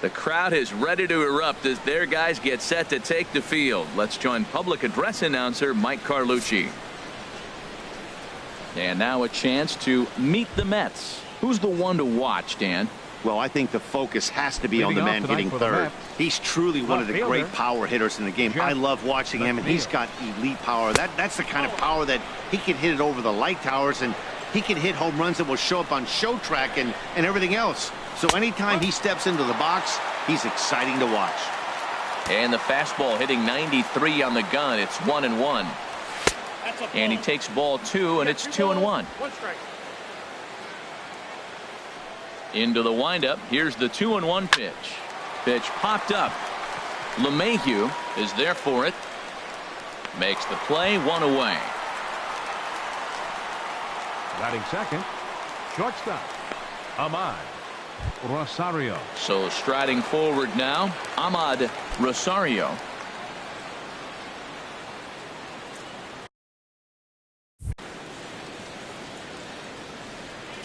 The crowd is ready to erupt as their guys get set to take the field. Let's join public address announcer Mike Carlucci. And now a chance to meet the Mets. Who's the one to watch, Dan? Well, I think the focus has to be on the man hitting third. He's truly one of the great power hitters in the game. I love watching him, and he's got elite power. That's the kind of power that he can hit it over the light towers, and he can hit home runs that will show up on show track and everything else. So anytime he steps into the box, he's exciting to watch. And the fastball hitting 93 on the gun. It's 1-1. And he takes ball 2, and it's 2-1. Into the windup. Here's the 2-1 pitch. Pitch popped up. LeMahieu is there for it. Makes the play, 1 away. Batting second, shortstop, Ahmad Rosario. So striding forward now, Ahmad Rosario.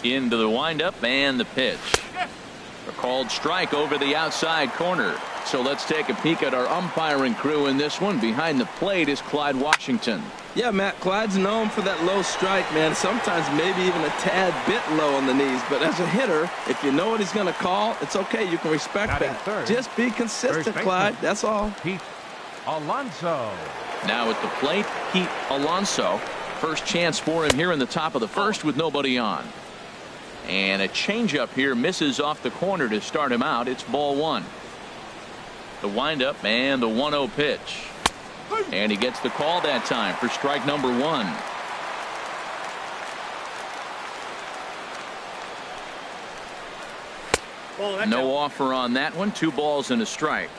Into the windup and the pitch. A called strike over the outside corner. So let's take a peek at our umpiring crew in this one. Behind the plate is Clyde Washington. Yeah, Matt, Clyde's known for that low strike, man. Sometimes maybe even a tad bit low on the knees. But as a hitter, if you know what he's going to call, it's okay. You can respect that. Third, just be consistent, Clyde. That's all. Pete Alonso. Now at the plate, Pete Alonso. First chance for him here in the top of the first with nobody on. And a changeup here misses off the corner to start him out. It's ball 1. The windup and the 1-0 pitch. And he gets the call that time for strike number 1. No offer on that one. 2 balls and a strike.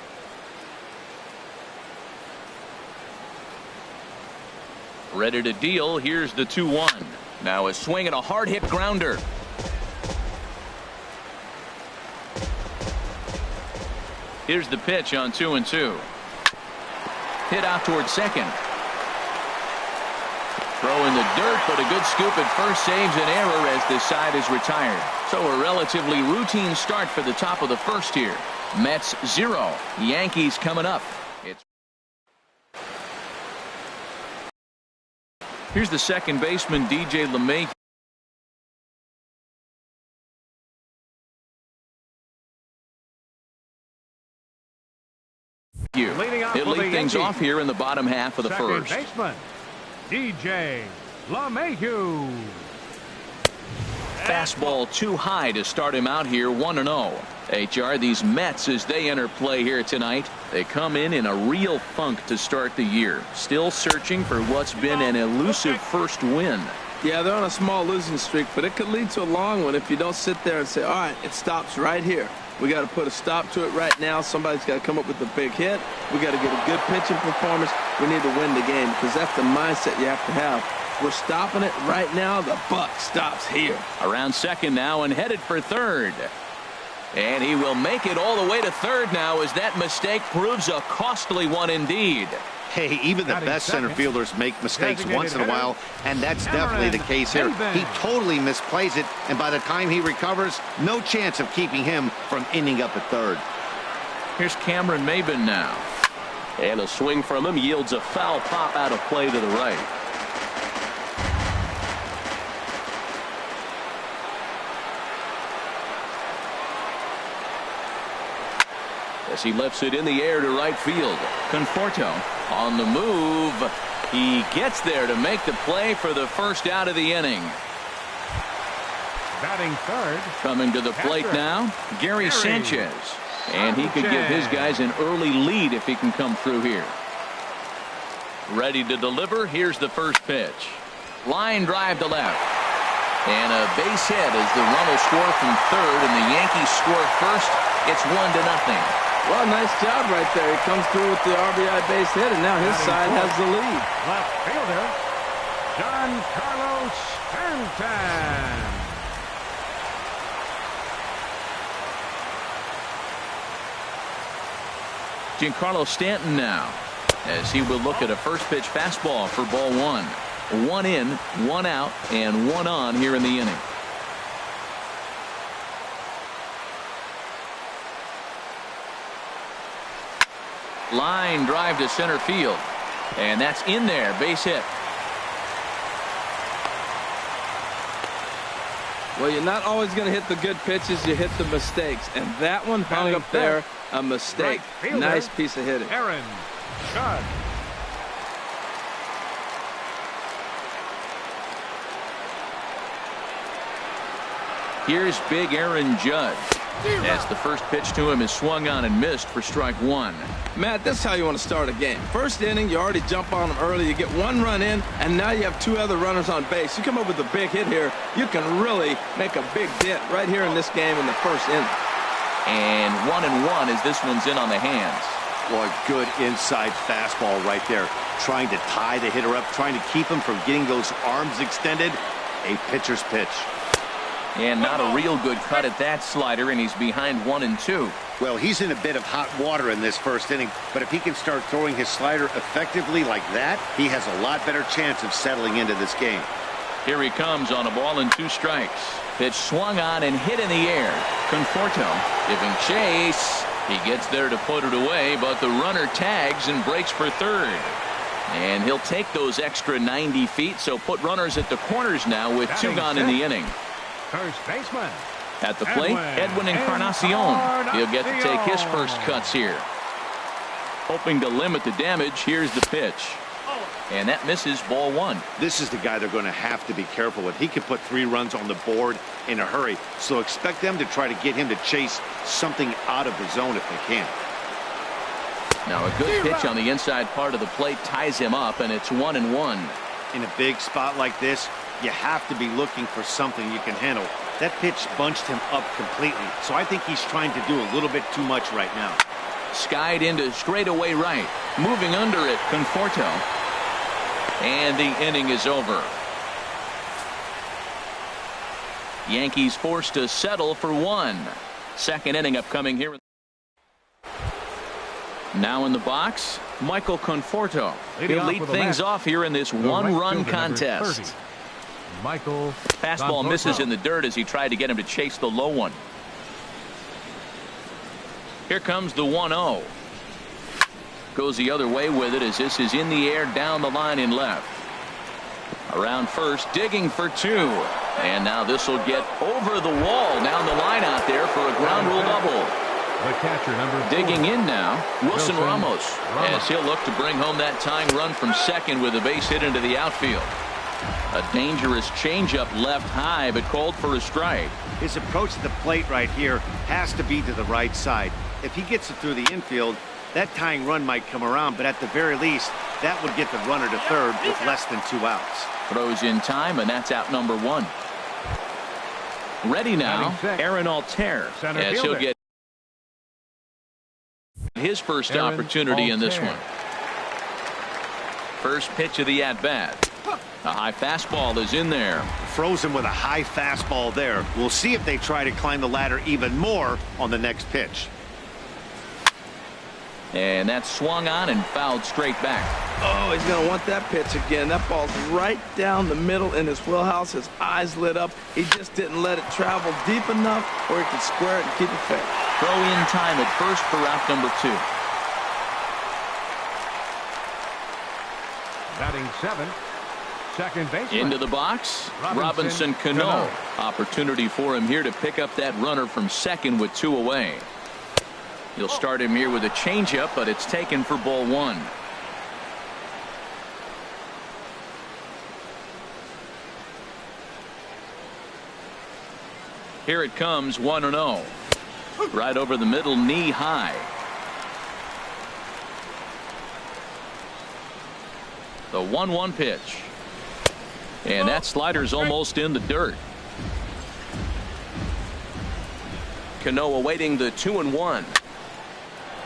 Ready to deal. Here's the 2-1. Now a swing and a hard hit grounder. Here's the pitch on 2-2. Hit out towards second. Throw in the dirt, but a good scoop at first saves an error as this side is retired. So a relatively routine start for the top of the first here. Mets 0. Yankees coming up. Here's the second baseman, DJ LeMahieu. He'll lead things off here in the bottom half of the first. Baseman, DJ LeMahieu. Fastball too high to start him out here. 1-0. HR, these Mets, as they enter play here tonight, they come in a real funk to start the year. Still searching for what's been an elusive first win. Yeah, they're on a small losing streak, but it could lead to a long one if you don't sit there and say, all right, it stops right here. We got to put a stop to it right now. Somebody's got to come up with a big hit. We got to get a good pitching performance. We need to win the game because that's the mindset you have to have. We're stopping it right now. The buck stops here. Around second now and headed for third. And he will make it all the way to third now as that mistake proves a costly one indeed. Hey, even the best center fielders make mistakes once in a while, and that's definitely the case here. He totally misplays it, and by the time he recovers, no chance of keeping him from ending up at third. Here's Cameron Maybin now. And a swing from him yields a foul pop out of play to the right. As he lifts it in the air to right field. Conforto on the move. He gets there to make the play for the first out of the inning. Batting third. Coming to the plate now, Gary Sanchez. And he could give his guys an early lead if he can come through here. Ready to deliver. Here's the first pitch. Line drive to left. And a base hit as the run will score from third and the Yankees score first. It's 1-0. Well, nice job right there. He comes through with the RBI base hit, and now his side has the lead. Left fielder, Giancarlo Stanton. Giancarlo Stanton now, as he will look at a first pitch fastball for ball 1. 1 in, 1 out, and 1 on here in the inning. Line drive to center field. And that's in there. Base hit. Well, you're not always going to hit the good pitches. You hit the mistakes. And that one hung up there, a mistake. Right nice piece of hitting. Aaron Judge. Here's big Aaron Judge. As the first pitch to him is swung on and missed for strike one. Matt, this is how you want to start a game. First inning, you already jump on them early. You get one run in, and now you have two other runners on base. You come up with a big hit here, you can really make a big dent right here in this game in the first inning. And 1-1 as this one's in on the hands. Well, a good inside fastball right there. Trying to tie the hitter up, trying to keep him from getting those arms extended. A pitcher's pitch. And not a real good cut at that slider, and he's behind 1-2. Well, he's in a bit of hot water in this first inning, but if he can start throwing his slider effectively like that, he has a lot better chance of settling into this game. Here he comes on a ball and 2 strikes. Pitch swung on and hit in the air. Conforto giving chase. He gets there to put it away, but the runner tags and breaks for third. And he'll take those extra 90 feet, so put runners at the corners now with 2 gone in the inning. First baseman. At the plate, Edwin Encarnacion. He'll get to take his first cuts here. Hoping to limit the damage, here's the pitch. And that misses, ball 1. This is the guy they're going to have to be careful with. He can put 3 runs on the board in a hurry, so expect them to try to get him to chase something out of the zone if they can. Now a good pitch on the inside part of the plate ties him up, and it's 1-1. In a big spot like this, you have to be looking for something you can handle. That pitch bunched him up completely, so I think he's trying to do a little bit too much right now. Skied into straightaway right. Moving under it, Conforto. And the inning is over. Yankees forced to settle for 1. Second inning upcoming here. Now in the box, Michael Conforto. He'll lead things off here in this one-run contest. Michael Fastball misses in the dirt as he tried to get him to chase the low one. Here comes the 1-0. Goes the other way with it as this is in the air down the line in left. Around first, digging for 2. And now this will get over the wall down the line out there for a ground rule double. The catcher, number 4. Digging in now, Wilson Ramos. As he'll look to bring home that tying run from second with a base hit into the outfield. A dangerous changeup left high, but called for a strike. His approach to the plate right here has to be to the right side. If he gets it through the infield, that tying run might come around, but at the very least, that would get the runner to third with less than 2 outs. Throws in time, and that's out number 1. Ready now, Aaron Altair, as he'll get his first opportunity in this one. First pitch of the at-bat. A high fastball is in there. Frozen with a high fastball there. We'll see if they try to climb the ladder even more on the next pitch. And that's swung on and fouled straight back. Oh, he's going to want that pitch again. That ball's right down the middle in his wheelhouse. His eyes lit up. He just didn't let it travel deep enough where he could square it and keep it fair. Throw in time at first for out number 2. Batting 7. Second baseman. Into the box, Robinson Cano. Opportunity for him here to pick up that runner from second with 2 away. He'll start him here with a changeup, but it's taken for ball 1. Here it comes, 1-0. Right over the middle, knee high. The 1-1 pitch. And that slider's almost in the dirt. Cano awaiting the 2-1.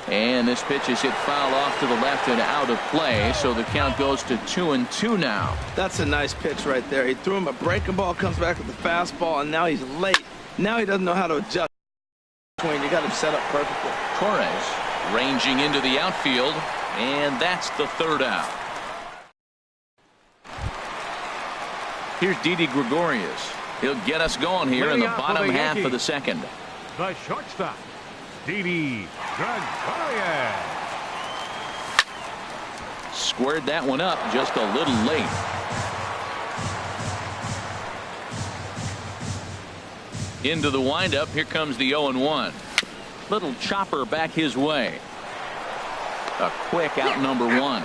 And this pitch is hit foul off to the left and out of play, so the count goes to 2-2 now. That's a nice pitch right there. He threw him a breaking ball, comes back with the fastball, and now he's late. Now he doesn't know how to adjust. You got him set up perfectly. Torres ranging into the outfield, and that's the 3rd out. Here's Didi Gregorius. He'll get us going here in the bottom half of the second. The shortstop, Didi Gregorius. squared that one up just a little late. Into the windup. Here comes the 0-1. Little chopper back his way. A quick out number 1.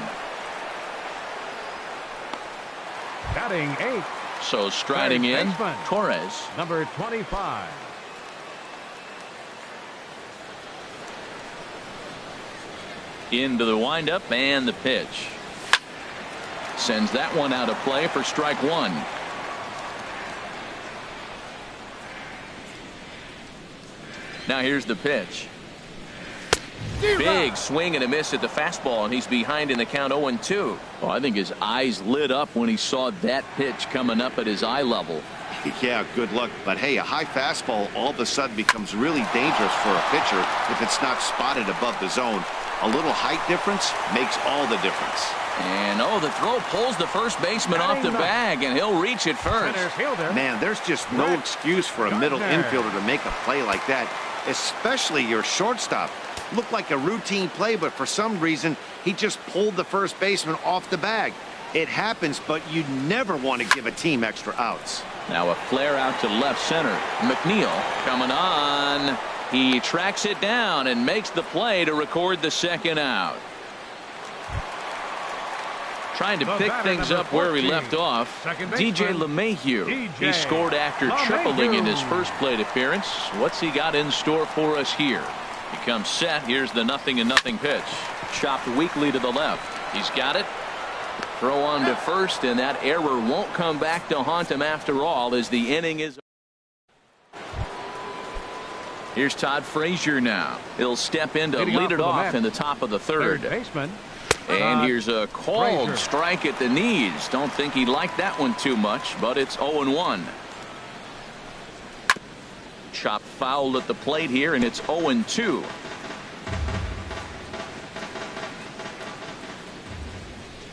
Batting 8. So striding in, Torres. Number 25. Into the windup and the pitch. Sends that one out of play for strike 1. Now here's the pitch. Big swing and a miss at the fastball, and he's behind in the count 0-2. Well, I think his eyes lit up when he saw that pitch coming up at his eye level. Yeah, good luck. But hey, a high fastball all of a sudden becomes really dangerous for a pitcher if it's not spotted above the zone. A little height difference makes all the difference. And the throw pulls the first baseman off the bag, and he'll reach it first. Man, there's just no excuse for a middle infielder to make a play like that, especially your shortstop. Looked like a routine play, but for some reason, he just pulled the first baseman off the bag. It happens, but you never want to give a team extra outs. Now a flare out to left center. McNeil coming on. He tracks it down and makes the play to record the second out. Trying to pick things up where he left off. DJ LeMahieu. He scored after tripling in his first plate appearance. What's he got in store for us here? He comes set. Here's the 0-0 pitch. Chopped weakly to the left. He's got it. Throw on to first, and that error won't come back to haunt him after all as the inning is. Here's Todd Frazier now. He'll step in to lead it off in the top of the third. And here's a called strike at the knees. Don't think he liked that one too much, but it's 0-1. Chop foul at the plate here, and it's 0-2.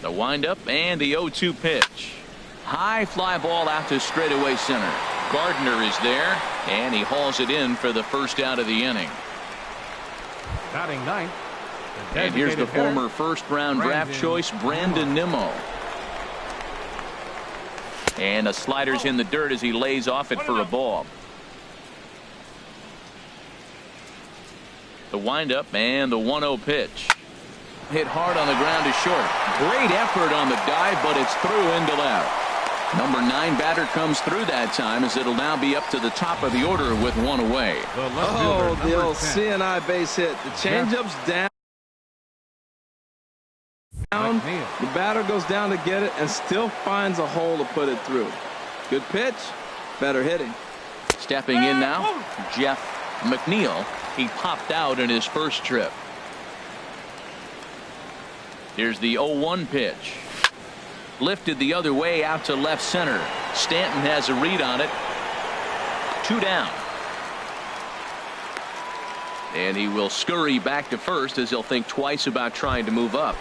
The windup and the 0-2 pitch. High fly ball out to straightaway center. Gardner is there, and he hauls it in for the first out of the inning. Batting 9th. And here's the former first-round draft choice, Brandon Nimmo. And the slider's in the dirt as he lays off it for a ball. The windup and the 1-0 pitch. Hit hard on the ground to short. Great effort on the dive, but it's through into left. Number 9 batter comes through that time as it'll now be up to the top of the order with one away. The old CNI base hit. The changeup's down. The batter goes down to get it and still finds a hole to put it through. Good pitch, better hitting. Stepping in now, Jeff McNeil. He popped out in his first trip. Here's the 0-1 pitch. Lifted the other way out to left center. Stanton has a read on it. 2 down. And he will scurry back to first as he'll think twice about trying to move up.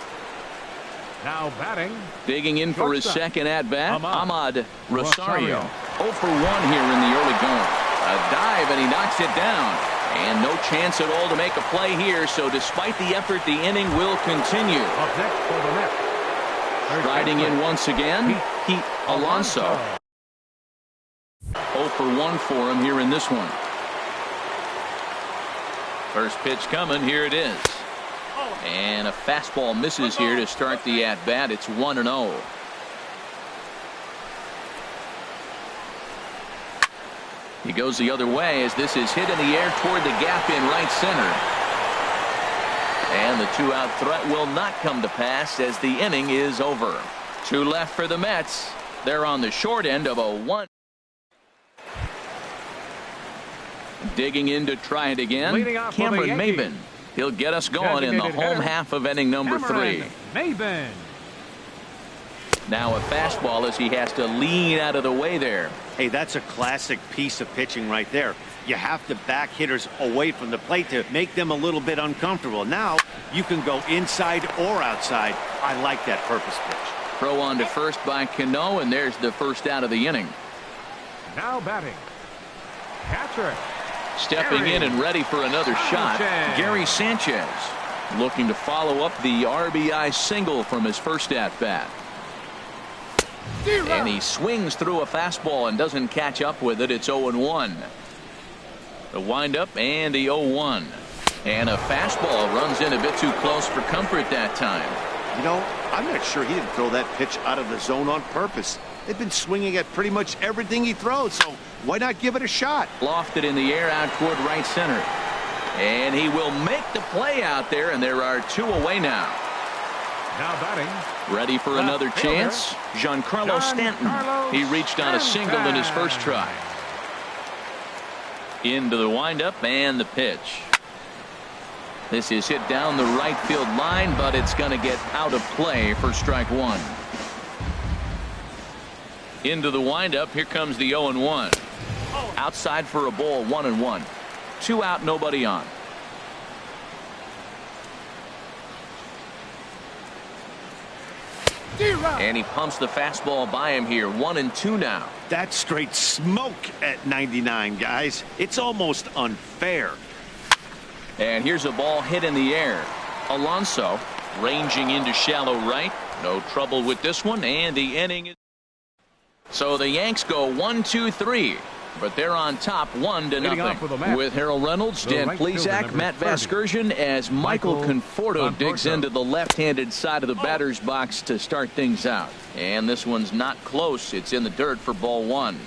Now batting. Digging in for his second at-bat, Ahmad Rosario. 0 for 1 here in the early going. A dive, and he knocks it down. And no chance at all to make a play here, so despite the effort, the inning will continue. Up next for the Mets. Riding in once again, Pete Alonso. 0 for 1 for him here in this one. First pitch coming, here it is. And a fastball misses here to start the at-bat. It's 1-0. He goes the other way as this is hit in the air toward the gap in right center. And the 2-out threat will not come to pass as the inning is over. 2 left for the Mets. They're on the short end of a 1. Digging in to try it again, Cameron Maybin. He'll get us going in the home half of inning number 3. Maybin. Now a fastball as he has to lean out of the way there. Hey, that's a classic piece of pitching right there. You have to back hitters away from the plate to make them a little bit uncomfortable. Now you can go inside or outside. I like that purpose pitch. Throw on to first by Cano, and there's the first out of the inning. Now batting. Catcher. Stepping in and ready for another shot, Gary Sanchez. Looking to follow up the RBI single from his first at-bat. And he swings through a fastball and doesn't catch up with it. It's 0-1. The windup and the 0-1. And a fastball runs in a bit too close for comfort that time. You know, I'm not sure he didn't throw that pitch out of the zone on purpose. They've been swinging at pretty much everything he throws, so why not give it a shot? Lofted in the air out toward right center. And he will make the play out there, and there are 2 away now. Now batting. Ready for another chance? Giancarlo Stanton. He reached on a single in his first try. Into the windup and the pitch. This is hit down the right field line, but it's going to get out of play for strike 1. Into the windup. Here comes the 0-1. Outside for a ball, 1-1. 2 out, nobody on. And he pumps the fastball by him here. 1-2 now. That's straight smoke at 99, guys. It's almost unfair. And here's a ball hit in the air. Alonso ranging into shallow right. No trouble with this one, and the inning is. So the Yanks go 1-2-3. But they're on top 1-0 with Harold Reynolds, Dan Plesac, Matt Vasgersian as Michael Conforto digs into the left-handed side of the batter's box to start things out. And this one's not close. It's in the dirt for ball 1.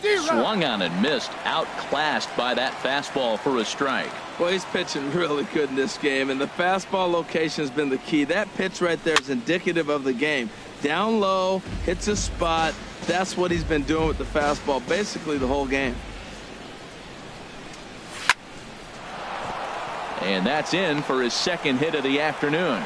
Swung on and missed. Outclassed by that fastball for a strike. Well, he's pitching really good in this game, and the fastball location has been the key. That pitch right there is indicative of the game. Down low, hits a spot. That's what he's been doing with the fastball basically the whole game. And that's in for his second hit of the afternoon.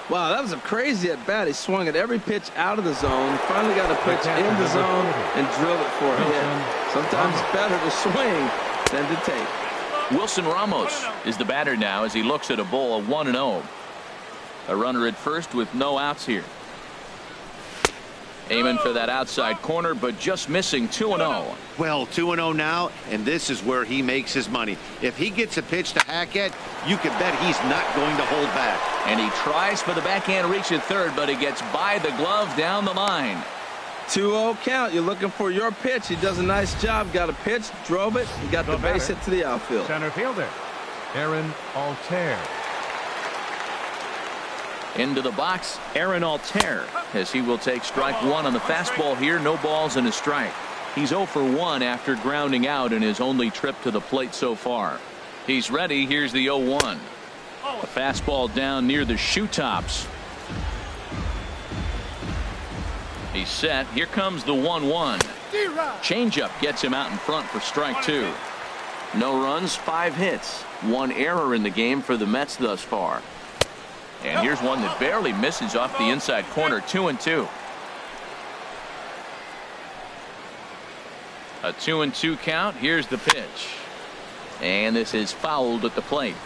Wow, that was a crazy at bat. He swung at every pitch out of the zone. Finally got a pitch in the zone and drilled it for a hit. Sometimes it's better to swing than to take. Wilson Ramos is the batter now as he looks at a ball of 1-0. A runner at first with no outs here. Aiming for that outside corner, but just missing. 2-0. Well, 2-0 now, and this is where he makes his money. If he gets a pitch to hack at, you can bet he's not going to hold back. And he tries for the backhand reach at third, but he gets by the glove down the line. 2-0 count. You're looking for your pitch. He does a nice job. Got a pitch, drove it, and got the base hit to the outfield. Center fielder, Aaron Altair. Into the box, Aaron Altair, as he will take strike 1 on the fastball here. No balls and a strike. He's 0 for 1 after grounding out in his only trip to the plate so far. He's ready. Here's the 0-1. A fastball down near the shoe tops. He's set. Here comes the 1-1. Changeup gets him out in front for strike 2. No runs, 5 hits. 1 error in the game for the Mets thus far. And here's one that barely misses off the inside corner. 2-2. A 2-2 count. Here's the pitch. And this is fouled at the plate.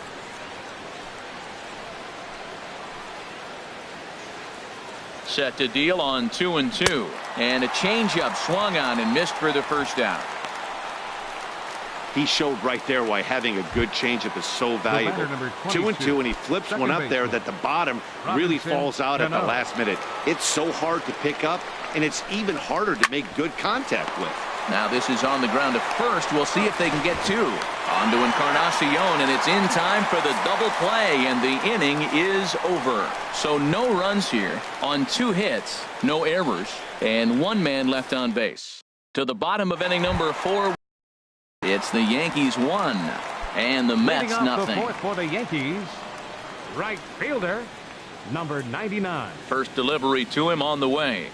Set to deal on 2-2. And a changeup swung on and missed for the first out. He showed right there why having a good changeup is so valuable. 2-2, and he flips one up there that the bottom really falls out at the last minute. It's so hard to pick up, and it's even harder to make good contact with. Now this is on the ground to first. We'll see if they can get 2. On to Encarnacion, and it's in time for the double play, and the inning is over. So no runs here on 2 hits, no errors, and 1 man left on base. To the bottom of inning number 4. It's the Yankees 1 and the Mets nothing. The 4th for the Yankees, right fielder, number 99. First delivery to him on the way.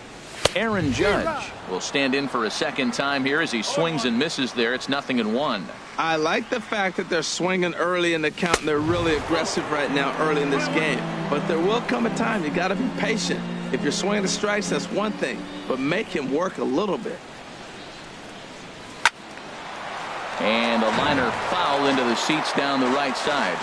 Aaron Judge will stand in for a second time here as he swings and misses there. It's 0-1. I like the fact that they're swinging early in the count, and they're really aggressive right now early in this game. But there will come a time you got to be patient. If you're swinging the strikes, that's one thing, but make him work a little bit. And a liner foul into the seats down the right side.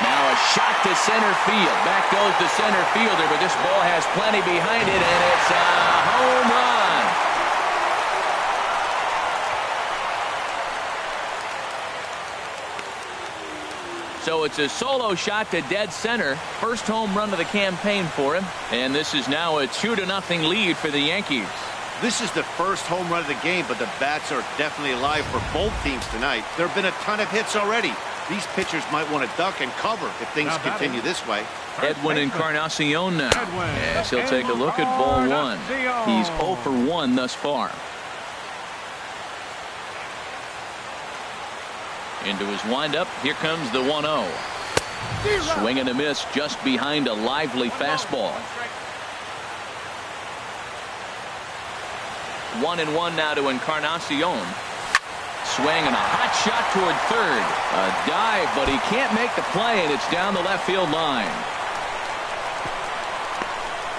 Now a shot to to center field. Back goes the center fielder, but this ball has plenty behind it, and it's a home run. So it's a solo shot to dead center. First home run of the campaign for him. And this is now a 2-0 lead for the Yankees. This is the first home run of the game, but the bats are definitely alive for both teams tonight. There have been a ton of hits already. These pitchers might want to duck and cover if things continue this way. Edwin Encarnacion now. Yes, he'll take a look at ball one. He's 0 for 1 thus far. Into his windup. Here comes the 1-0. Swing and a miss just behind a lively fastball. 1-1 now to Encarnacion. Swing and a hot shot toward third. A dive, but he can't make the play, and it's down the left field line.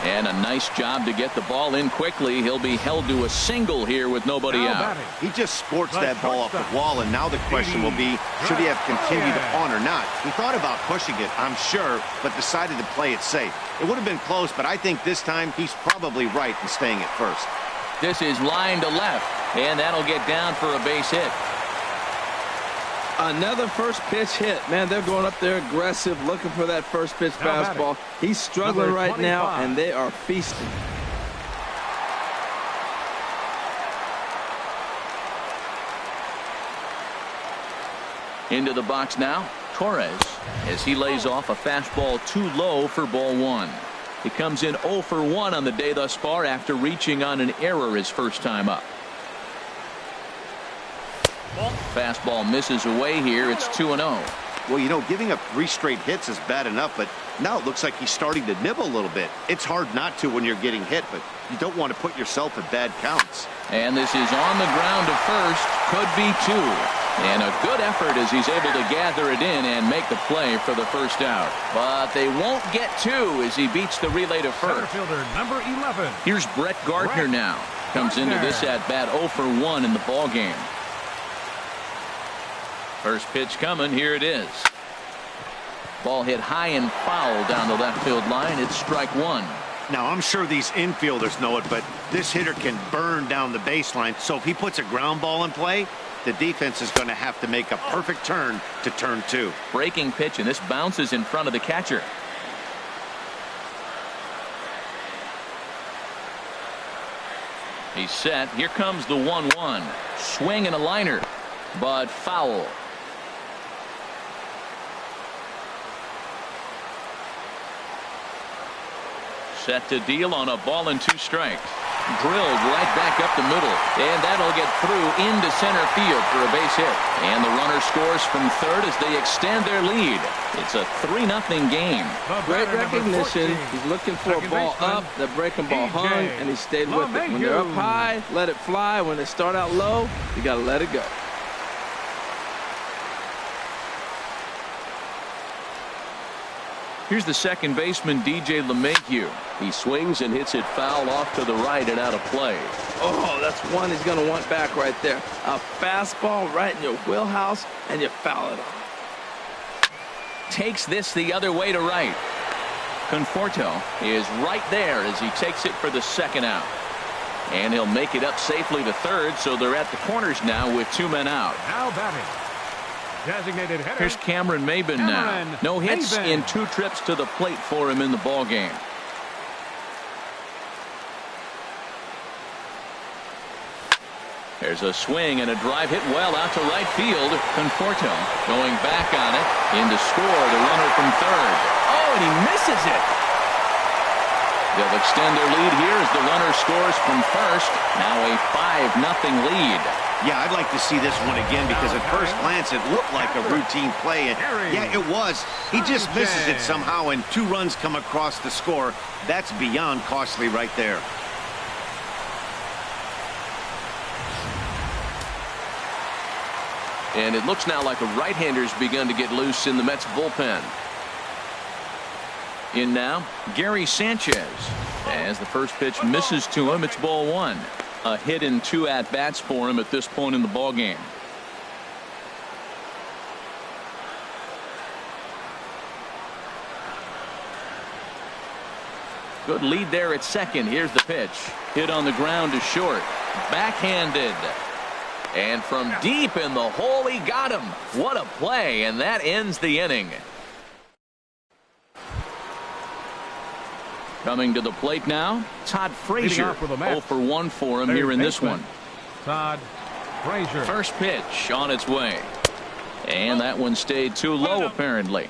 And a nice job to get the ball in quickly. He'll be held to a single here with nobody out. He just sports that ball off the wall, and now the question will be, should he have continued on or not? He thought about pushing it, I'm sure, but decided to play it safe. It would have been close, but I think this time he's probably right in staying at first. This is line to left, and that'll get down for a base hit. Another first pitch hit. Man, they're going up there aggressive, looking for that first pitch fastball. He's struggling right now, and they are feasting. Into the box now, Torres, as he lays off a fastball too low for ball one. He comes in 0 for 1 on the day thus far after reaching on an error his first time up. Fastball misses away here. It's 2-0. Well, you know, giving up 3 straight hits is bad enough, but now it looks like he's starting to nibble a little bit. It's hard not to when you're getting hit, but you don't want to put yourself in bad counts. And this is on the ground to first. Could be 2. And a good effort as he's able to gather it in and make the play for the first out. But they won't get 2 as he beats the relay to first. Fielder number 11. Here's Brett Gardner now. Comes into this at bat 0 for 1 in the ball game. First pitch coming. Here it is. Ball hit high and foul down the left field line. It's strike 1. Now, I'm sure these infielders know it, but this hitter can burn down the baseline. So if he puts a ground ball in play, the defense is going to have to make a perfect turn to turn 2. Breaking pitch, and this bounces in front of the catcher. He's set. Here comes the 1-1. Swing and a liner, but foul. Set to deal on a ball and 2 strikes. Drilled right back up the middle, and that'll get through into center field for a base hit. And the runner scores from third as they extend their lead. It's a 3-0 game. Great recognition. He's looking for a ball up. The breaking ball hung, and he stayed with it. When they're up high, let it fly. When they start out low, you got to let it go. Here's the second baseman, DJ LeMahieu. He swings and hits it foul off to the right and out of play. Oh, that's one he's going to want back right there. A fastball right in your wheelhouse, and you foul it off. Takes this the other way to right. Conforto is right there as he takes it for the second out. And he'll make it up safely to third, so they're at the corners now with 2 men out. Now batting. Designated hitter. Here's Cameron Maybin now. No hits in 2 trips to the plate for him in the ball game. There's a swing and a drive hit well out to right field. Conforto going back on it. In to score the runner from third. Oh, and he misses it. They'll extend their lead here as the runner scores from first. Now a 5-0 lead. Yeah, I'd like to see this one again because at first glance it looked like a routine play. And yeah, it was. He just misses it somehow, and 2 runs come across the score. That's beyond costly right there. And it looks now like a right-hander's begun to get loose in the Mets bullpen. In now, Gary Sanchez. As the first pitch misses to him, it's ball 1. A hit in 2 at-bats for him at this point in the ball game. Good lead there at second. Here's the pitch. Hit on the ground to short. Backhanded. And from deep in the hole, he got him. What a play, and that ends the inning. Coming to the plate now, Todd Frazier. 0 for 1 for him here in this one. Todd Frazier. First pitch on its way. And that one stayed too low, apparently.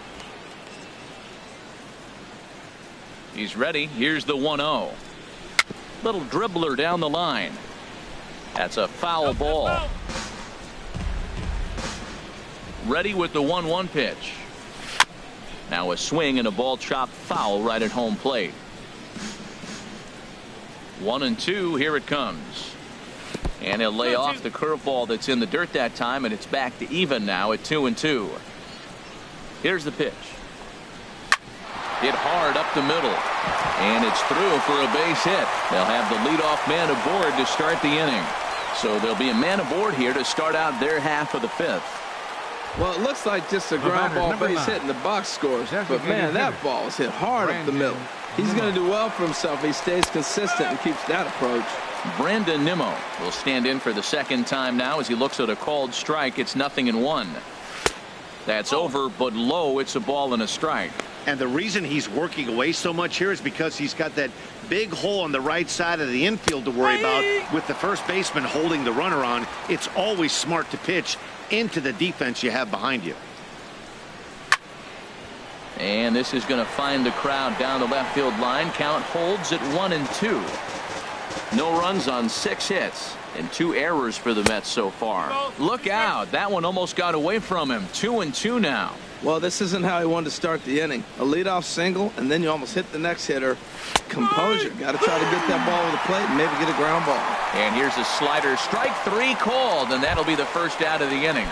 He's ready. Here's the 1-0. Little dribbler down the line. That's a foul ball. Ready with the 1-1 pitch. Now a swing and a ball chopped foul right at home plate. 1-2. Here it comes. And he'll lay off the curveball that's in the dirt that time, and it's back to even now at 2-2. Here's the pitch. Hit hard up the middle. And it's through for a base hit. They'll have the leadoff man aboard to start the inning. So there'll be a man aboard here to start out their half of the fifth. Well, it looks like just a ground ball base hit in the box scores. But, man, that ball is hit hard up the middle. He's going to do well for himself if he stays consistent and keeps that approach. Brandon Nimmo will stand in for the second time now as he looks at a called strike. It's 0-1. That's over, but low. It's a ball and a strike. And the reason he's working away so much here is because he's got that big hole on the right side of the infield to worry about with the first baseman holding the runner on. It's always smart to pitch into the defense you have behind you. And this is going to find the crowd down the left field line. Count holds at 1-2. No runs on 6 hits and 2 errors for the Mets so far. Look out. That one almost got away from him. 2-2 now. Well, this isn't how he wanted to start the inning. A leadoff single, and then you almost hit the next hitter. Composure. Got to try to get that ball over the plate and maybe get a ground ball. And here's a slider. Strike 3 called, and that'll be the first out of the inning.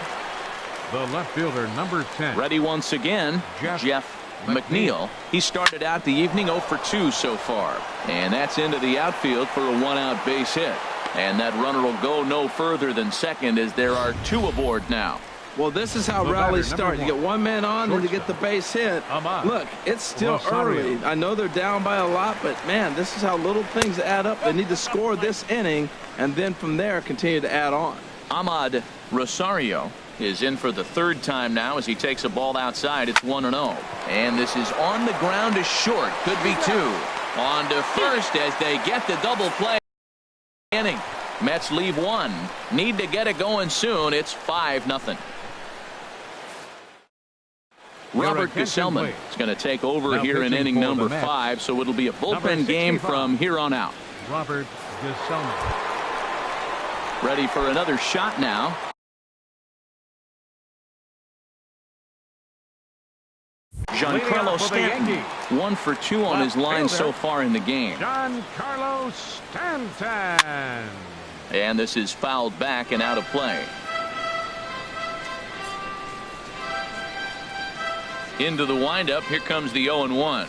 The left fielder, number 10. Ready once again, Jeff McNeil. He started out the evening 0 for 2 so far. And that's into the outfield for a 1-out base hit. And that runner will go no further than second as there are 2 aboard now. Well, this is how rallies start. You get one man on, then you get the base hit. Look, it's still early. I know they're down by a lot, but, man, this is how little things add up. They need to score this inning, and then from there continue to add on. Ahmad Rosario is in for the 3rd time now as he takes a ball outside. It's 1-0. And this is on the ground to short. Could be 2. On to first as they get the double play. Inning. Mets leave 1. Need to get it going soon. It's 5-0. Robert Gesellman is going to take over here in inning number 5, so it'll be a bullpen game from here on out. Robert Gesellman. Ready for another shot now. Giancarlo Stanton, 1 for 2 on his line so far in the game. Giancarlo Stanton. And this is fouled back and out of play. Into the windup. Here comes the 0-1.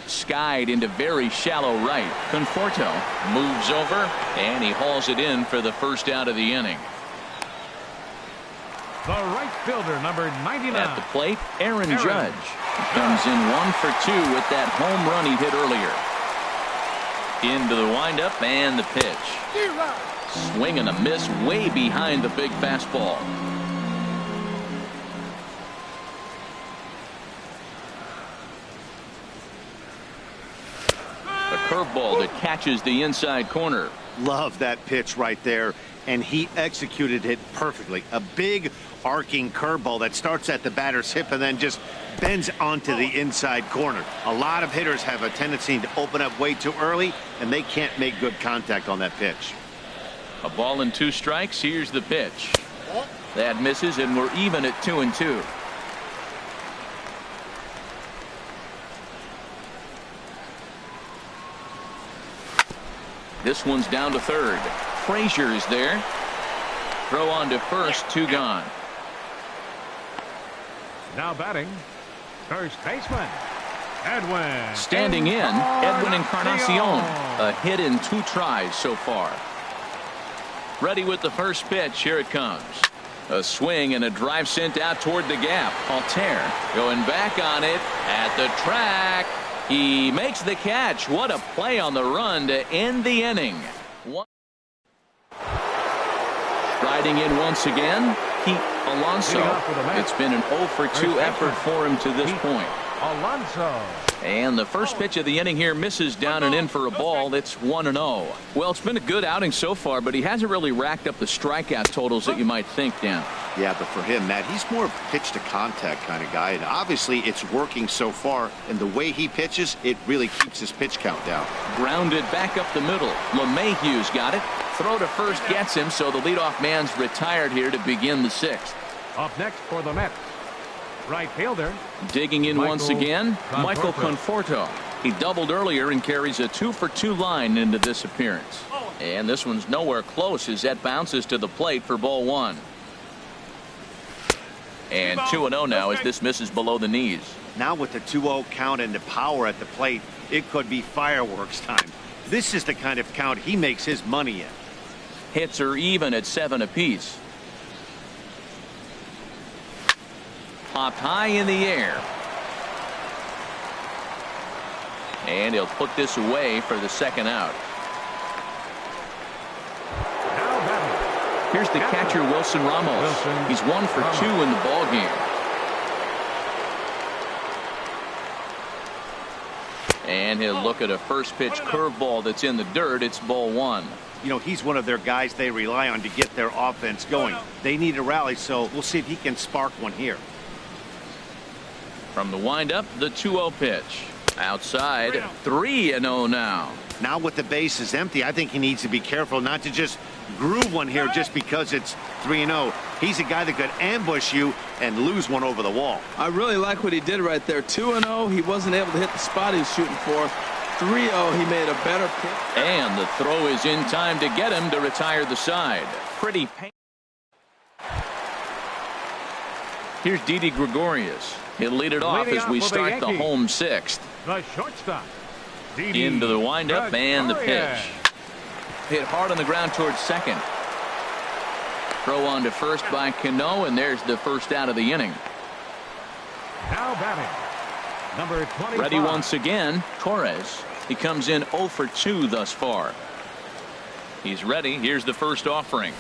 Skied into very shallow right. Conforto moves over, and he hauls it in for the first out of the inning. The right fielder, number 99. At the plate, Aaron Judge. Comes in 1 for 2 with that home run he hit earlier. Into the windup and the pitch. Swing and a miss way behind the big fastball. A curveball that catches the inside corner. Love that pitch right there, and he executed it perfectly. A big arcing curveball that starts at the batter's hip and then just bends onto the inside corner. A lot of hitters have a tendency to open up way too early, and they can't make good contact on that pitch. A ball and 2 strikes. Here's the pitch. That misses, and we're even at 2-2. This one's down to 3rd. Frazier is there. Throw on to first, 2 gone. Now batting, first baseman, Edwin. Standing in, Edwin Encarnacion. A hit in 2 tries so far. Ready with the first pitch. Here it comes. A swing and a drive sent out toward the gap. Altair going back on it at the track. He makes the catch. What a play on the run to end the inning. Riding in once again, Pete Alonso. It's been an 0 for 2 effort for him to this point. Alonso. And the first pitch of the inning here misses down and in for a ball. It's 1-0. Well, it's been a good outing so far, but he hasn't really racked up the strikeout totals that you might think, Dan. Yeah, but for him, Matt, he's more pitch to contact kind of guy, and obviously it's working so far, and the way he pitches, it really keeps his pitch count down. Grounded back up the middle. LeMahieu's got it. Throw to first gets him, so the leadoff man's retired here to begin the 6th. Up next for the Mets, right fielder. Digging in once again, Michael Conforto. He doubled earlier and carries a 2 for 2 line into this appearance. And this one's nowhere close as that bounces to the plate for ball 1. And 2-0 now as this misses below the knees. Now with the 2-0 count and the power at the plate, it could be fireworks time. This is the kind of count he makes his money in. Hits are even at 7 apiece. Popped high in the air. And he'll put this away for the second out. Here's the catcher, Wilson Ramos. He's 1 for 2 in the ball game. And he'll look at a first pitch curveball that's in the dirt. It's ball 1. You know, he's one of their guys they rely on to get their offense going. They need a rally, so we'll see if he can spark one here. From the windup, the 2-0 pitch. Outside, 3-0 now. Now with the bases empty, I think he needs to be careful not to just groove one here just because it's 3-0. He's a guy that could ambush you and lose one over the wall. I really like what he did right there. 2-0, he wasn't able to hit the spot he was shooting for. 3-0, he made a better pitch. And the throw is in time to get him to retire the side. Pretty pain. Here's Didi Gregorius. He'll lead it off as we start the home 6th. The shortstop. Into the windup and the pitch. Hit hard on the ground towards second. Throw on to first by Cano, and there's the first out of the inning. Now batting, number 25. Ready once again, Torres. He comes in 0 for 2 thus far. He's ready. Here's the first offering.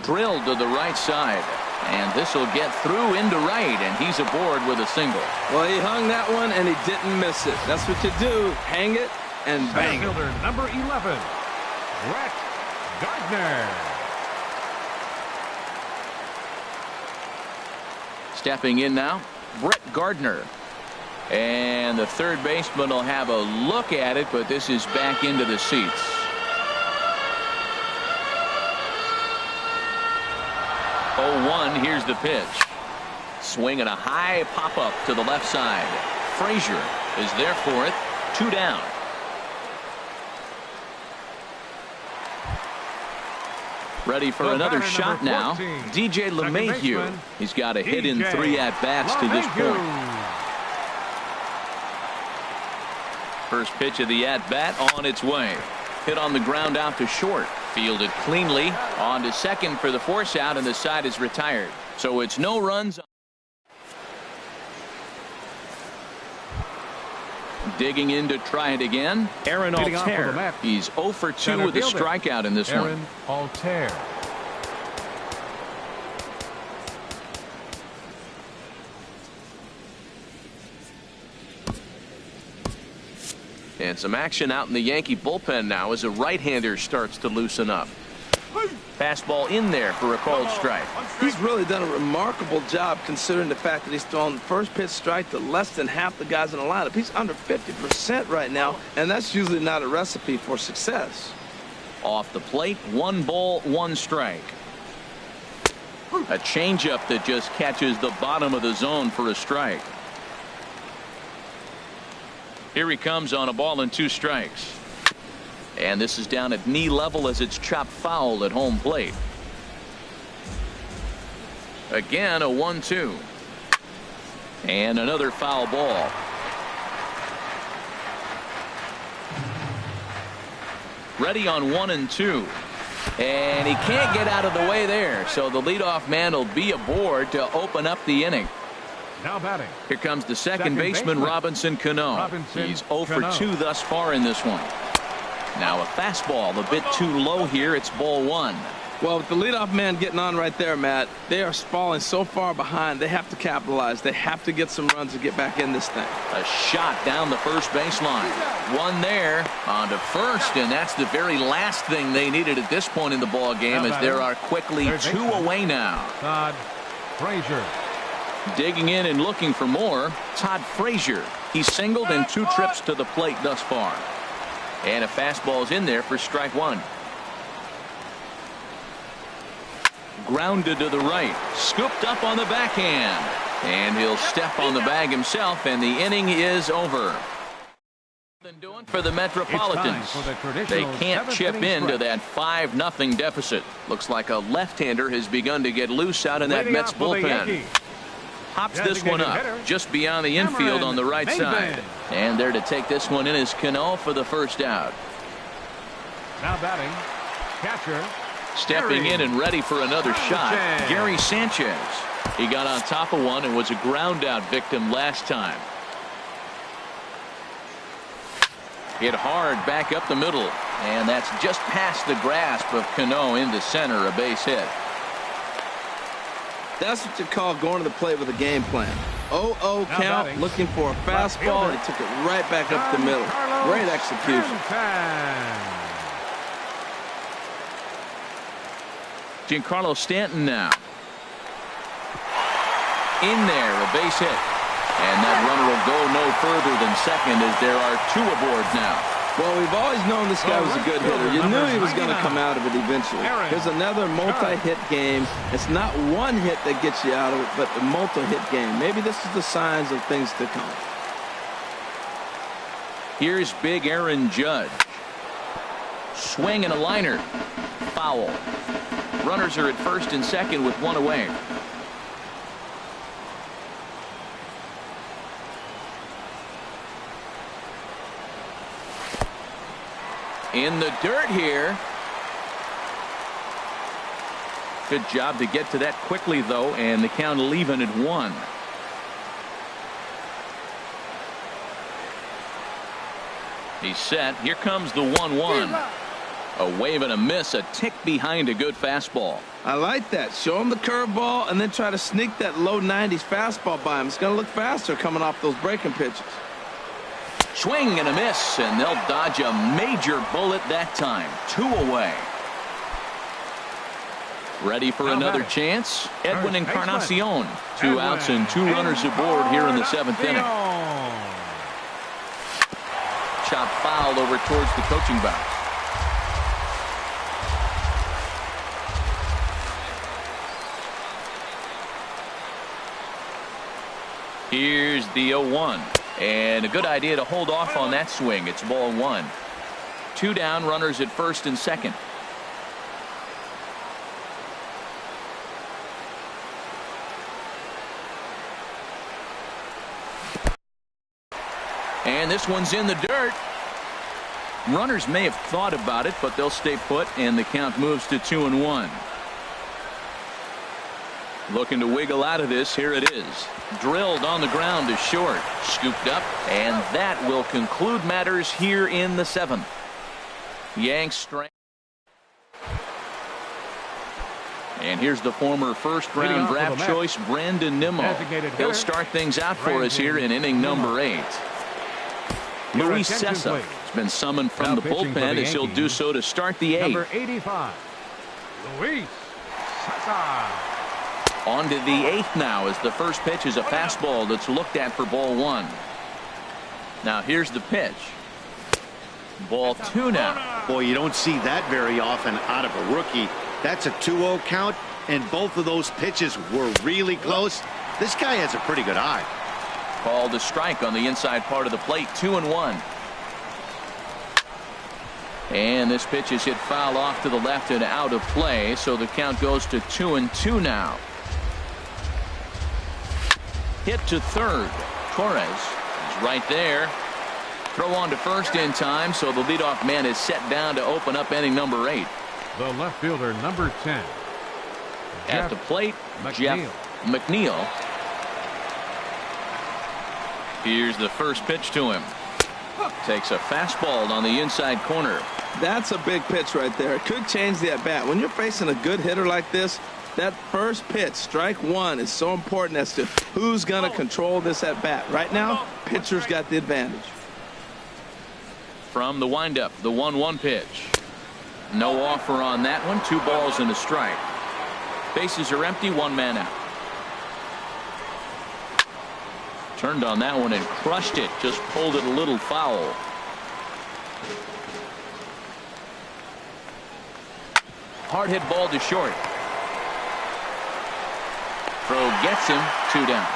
Drilled to the right side. And this will get through into right, and he's aboard with a single. Well, he hung that one, and he didn't miss it. That's what you do. Hang it and bang it. Fielder number 11, Brett Gardner. Stepping in now, Brett Gardner. And the third baseman will have a look at it, but this is back into the seats. 0-1, here's the pitch. Swinging a high pop-up to the left side. Frazier is there for it. 2 down. Ready for another shot now. DJ LeMahieu. He's got a hit in 3 at-bats to this point. First pitch of the at-bat on its way. Hit on the ground out to short. Fielded cleanly. On to second for the force out, and the side is retired. So it's no runs. Digging in to try it again. Aaron Altair. He's 0 for 2 with a strikeout in this one. Aaron Altair. And some action out in the Yankee bullpen now as a right-hander starts to loosen up. Fastball in there for a called strike. He's really done a remarkable job considering the fact that he's thrown first pitch strike to less than half the guys in the lineup. He's under 50% right now, and that's usually not a recipe for success. Off the plate, 1 ball, 1 strike. A changeup that just catches the bottom of the zone for a strike. Here he comes on a ball and 2 strikes. And this is down at knee level as it's chopped foul at home plate. Again, a 1-2. And another foul ball. Ready on 1 and 2. And he can't get out of the way there. So the leadoff man will be aboard to open up the inning. Now batting. Here comes the second baseman, Robinson Cano. He's 0 for 2 thus far in this one. Now a fastball a bit too low here. It's ball 1. Well, with the leadoff man getting on right there, Matt, they are falling so far behind. They have to capitalize. They have to get some runs to get back in this thing. A shot down the first baseline. One there on to first, and that's the very last thing they needed at this point in the ball game, as there are quickly 2 away now. Todd Frazier. Digging in and looking for more, Todd Frazier. He's singled in 2 trips to the plate thus far. And a fastball's in there for strike 1. Grounded to the right, scooped up on the backhand, and he'll step on the bag himself, and the inning is over. Doing for the Metropolitans. They can't chip into that 5-0 deficit. Looks like a left-hander has begun to get loose out in that Mets bullpen. Pops this one up just beyond the infield on the right side, and there to take this one in is Cano for the first out. Now batting, catcher. Stepping in and ready for another shot, Gary Sanchez. He got on top of one and was a ground out victim last time. Hit hard back up the middle, and that's just past the grasp of Cano into center, a base hit. That's what you call going to the plate with a game plan. 0-0 count, looking for a fastball, and he took it right back up the middle. Great execution. Giancarlo Stanton now. In there, a base hit. And that runner will go no further than second, as there are 2 aboard now. Well, we've always known this guy was a good hitter. You knew he was going to come out of it eventually. Here's another multi-hit game. It's not one hit that gets you out of it, but a multi-hit game. Maybe this is the signs of things to come. Here's big Aaron Judge. Swing and a liner. Foul. Runners are at first and second with 1 away. In the dirt here. Good job to get to that quickly, though, and the count leaving at 1. He's set. Here comes the 1-1. A wave and a miss, a tick behind a good fastball. I like that. Show him the curveball and then try to sneak that low 90s fastball by him. It's going to look faster coming off those breaking pitches. Swing and a miss, and they'll dodge a major bullet that time. 2 away. Ready for another chance? Edwin Encarnacion. 2 outs and 2 runners aboard here in the 7th inning. Chop foul over towards the coaching box. Here's the 0-1, and a good idea to hold off on that swing. It's ball 1. 2 down, runners at first and second. And this one's in the dirt. Runners may have thought about it, but they'll stay put, and the count moves to 2-1. Looking to wiggle out of this. Here it is. Drilled on the ground to short. Scooped up, and that will conclude matters here in the 7th. Yanks strike. And here's the former first-round draft choice, Brandon Nimmo. He'll start things out for us here in inning number 8. Luis Cessa has been summoned from the bullpen, as he'll do so to start the 8th. Number 85, Luis Cessa. On to the 8th now, as the first pitch is a fastball that's looked at for ball 1. Now here's the pitch. Ball 2 now. Boy, you don't see that very often out of a rookie. That's a 2-0 count, and both of those pitches were really close. This guy has a pretty good eye. Called a strike on the inside part of the plate. 2-1. And this pitch is hit foul off to the left and out of play, so the count goes to 2-2 now. Hit to third. Torres is right there. Throw on to first in time, so the leadoff man is set down to open up inning number 8. The left fielder, number 10. At the plate, Jeff McNeil. Here's the first pitch to him. Takes a fastball on the inside corner. That's a big pitch right there. It could change the at-bat. When you're facing a good hitter like this, that first pitch, strike one, is so important as to who's going to control this at-bat. Right now, pitcher's got the advantage. From the windup, the 1-1 pitch. No offer on that one. 2 balls and a strike. Bases are empty, 1 man out. Turned on that one and crushed it. Just pulled it a little foul. Hard hit ball to short. Throw gets him. 2 down.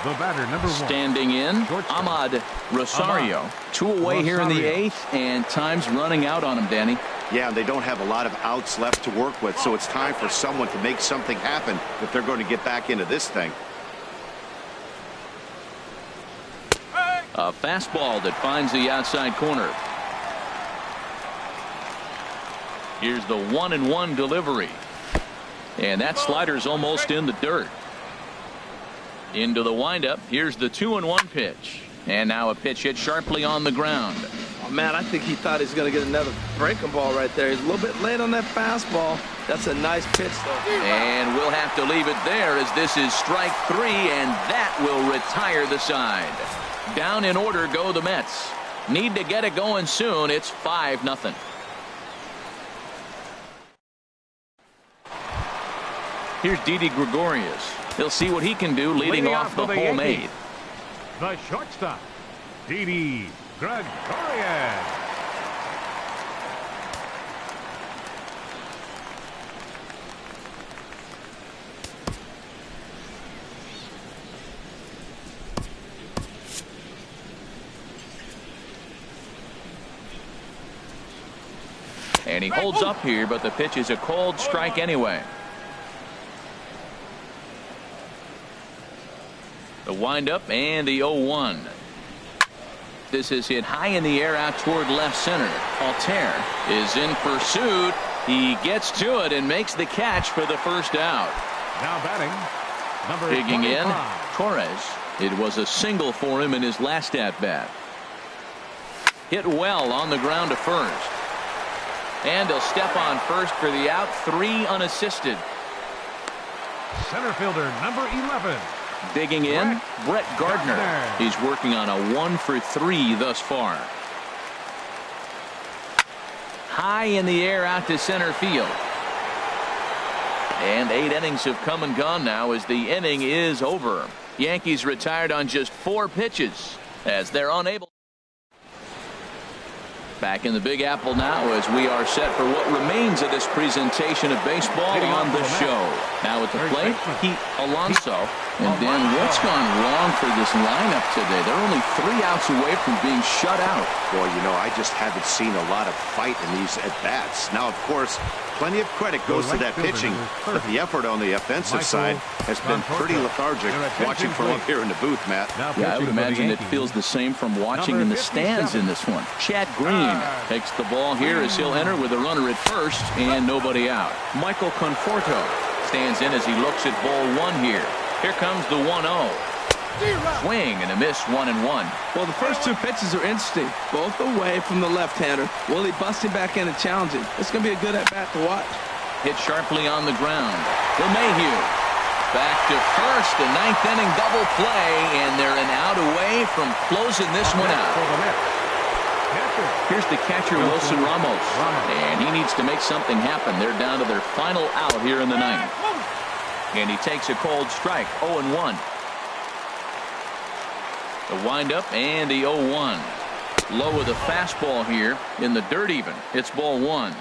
The batter, number 1. Standing in, Ahmad Rosario. 2 away here in the 8th, and time's running out on him, Danny. Yeah, they don't have a lot of outs left to work with, so it's time for someone to make something happen if they're going to get back into this thing. A fastball that finds the outside corner. Here's the 1-1 delivery. And that slider's almost in the dirt. Into the windup. Here's the 2-1 pitch. And now a pitch hit sharply on the ground. Oh, man, I think he thought he was going to get another breaking ball right there. He's a little bit late on that fastball. That's a nice pitch, though. And we'll have to leave it there as this is strike 3, and that will retire the side. Down in order go the Mets. Need to get it going soon. It's 5-0. Here's Didi Gregorius. He'll see what he can do leading off the home 8. The shortstop, Didi Gregorius. And he holds up here, but the pitch is a cold strike anyway. The windup and the 0-1. This is hit high in the air out toward left center. Altair is in pursuit. He gets to it and makes the catch for the first out. Now batting, number Digging 25. in, Torres. It was a single for him in his last at-bat. Hit well on the ground to first. And he'll step on first for the out. 3 unassisted. Center fielder, number 11. Digging in, Brett Gardner. He's working on a 1 for 3 thus far. High in the air out to center field. And 8 innings have come and gone now as the inning is over. Yankees retired on just 4 pitches as they're unable. Back in the Big Apple now as we are set for what remains of this presentation of baseball on the show. Now at the plate, Pete Alonso. And then what's gone wrong for this lineup today? They're only 3 outs away from being shut out. Well, you know, I just haven't seen a lot of fight in these at-bats. Now, of course, plenty of credit goes to that pitching, but the effort on the offensive side has been pretty lethargic watching from up here in the booth, Matt. Yeah, I would imagine it feels the same from watching in the stands in this one. Chad Green takes the ball here as he'll enter with a runner at first and nobody out. Michael Conforto stands in as he looks at ball 1 here. Here comes the 1-0. Swing and a miss, 1-1. Well, the first 2 pitches are interesting, both away from the left-hander. Will he bust him back in and challenge him? It's going to be a good at-bat to watch. Hit sharply on the ground. LeMahieu back to first. The 9th inning double play, and they're an out away from closing this one out. Here's the catcher, Wilson Ramos, and he needs to make something happen. They're down to their final out here in the 9th. And he takes a cold strike, 0-1. The windup and the 0-1. Low with a fastball here in the dirt even. It's ball 1.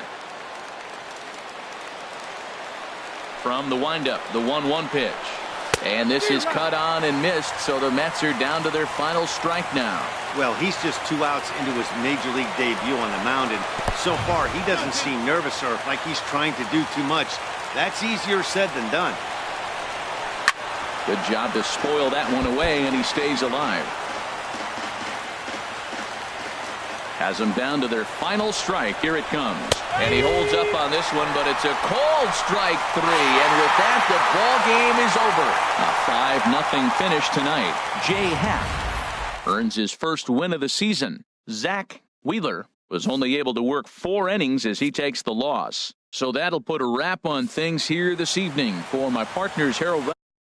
From the windup, the 1-1 pitch. And this is cut on and missed, so the Mets are down to their final strike now. Well, he's just 2 outs into his major league debut on the mound, and so far he doesn't seem nervous or like he's trying to do too much. That's easier said than done. Good job to spoil that one away, and he stays alive. Has them down to their final strike. Here it comes. And he holds up on this one, but it's a cold strike 3. And with that, the ball game is over. A 5-0 finish tonight. Jay Happ earns his first win of the season. Zach Wheeler was only able to work 4 innings as he takes the loss. So that'll put a wrap on things here this evening. For my partners, Harold